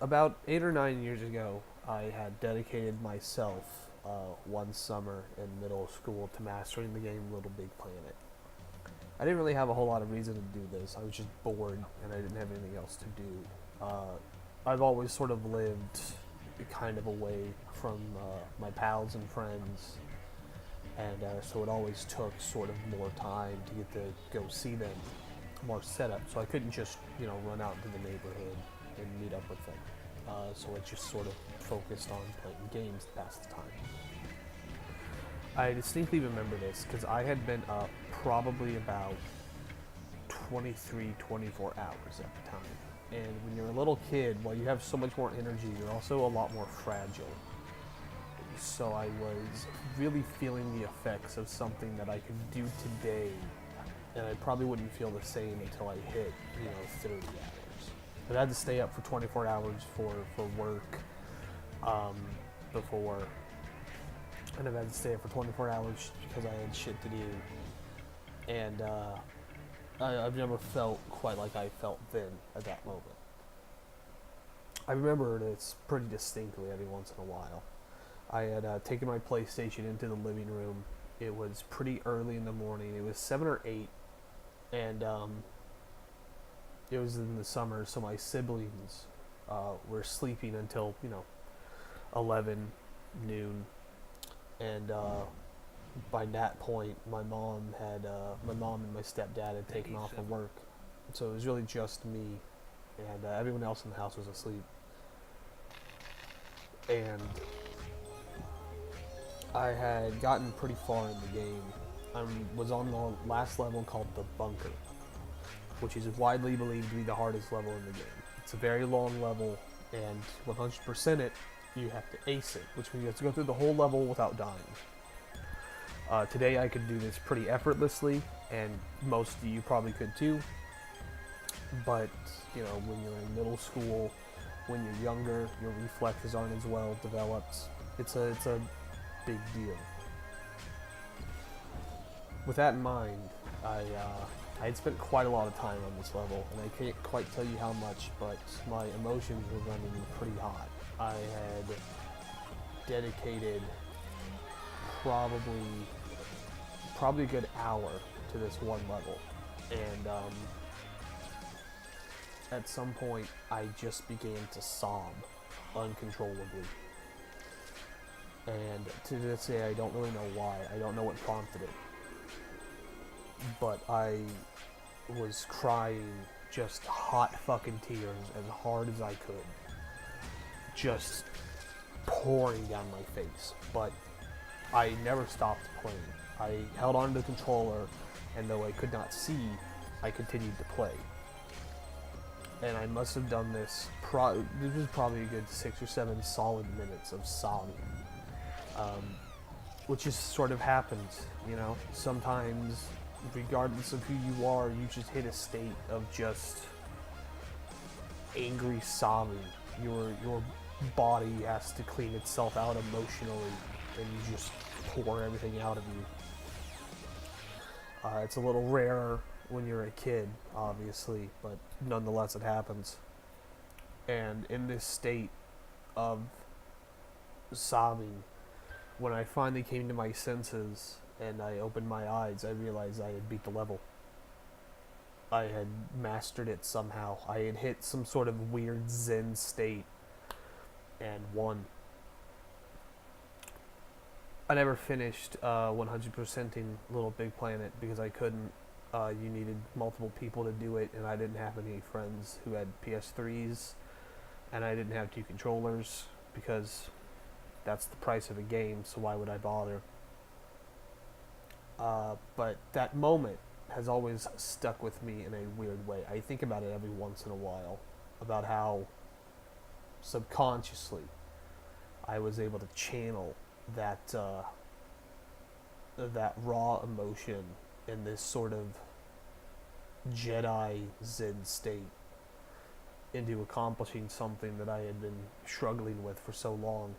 About 8 or 9 years ago, I had dedicated myself one summer in middle school to mastering the game Little Big Planet. I didn't really have a whole lot of reason to do this. I was just bored and I didn't have anything else to do. I've always sort of lived kind of away from my pals and friends, and so it always took sort of more time to get to go see them, more setup. So I couldn't just run out into the neighborhood and meet up with them. So I just sort of focused on playing games to pass the time. I distinctly remember this because I had been up probably about 23, 24 hours at the time. And when you're a little kid, while you have so much more energy, you're also a lot more fragile. So I was really feeling the effects of something that I could do today, and I probably wouldn't feel the same until I hit, 30 hours. But I had to stay up for 24 hours for work before, and I've had to stay up for 24 hours because I had shit to do. And I've never felt quite like I felt then at that moment. I remember this pretty distinctly every once in a while. I had taken my PlayStation into the living room. It was pretty early in the morning. It was 7 or 8, and it was in the summer, so my siblings were sleeping until 11 noon, and by that point, my mom and my stepdad had taken off from work, so it was really just me, and everyone else in the house was asleep. And I had gotten pretty far in the game. I was on the last level called the Bunker, which is widely believed to be the hardest level in the game. It's a very long level, and 100% it, you have to ace it, which means you have to go through the whole level without dying. Today I could do this pretty effortlessly, and most of you probably could too. But, when you're in middle school, when you're younger, your reflexes aren't as well developed. It's a big deal. With that in mind, I had spent quite a lot of time on this level, and I can't quite tell you how much, but my emotions were running pretty hot. I had dedicated probably a good hour to this one level, and at some point I just began to sob uncontrollably. And to this day I don't really know why. I don't know what prompted it, but I was crying just hot fucking tears as hard as I could, just pouring down my face. But I never stopped playing. I held on to the controller, and though I could not see, I continued to play. And I must have done this, this was probably a good 6 or 7 solid minutes of sobbing. Which just sort of happens, sometimes, regardless of who you are, you just hit a state of just angry sobbing. Your body has to clean itself out emotionally, and you just pour everything out of you. It's a little rarer when you're a kid, obviously, but nonetheless it happens. And in this state of sobbing, when I finally came to my senses and I opened my eyes, I realized I had beat the level. I had mastered it somehow. I had hit some sort of weird zen state and won. I never finished 100%ing Little Big Planet because I couldn't. You needed multiple people to do it, and I didn't have any friends who had PS3s, and I didn't have 2 controllers because that's the price of a game, so why would I bother? But that moment has always stuck with me in a weird way. I think about it every once in a while, about how subconsciously I was able to channel that raw emotion in this sort of Jedi Zen state into accomplishing something that I had been struggling with for so long.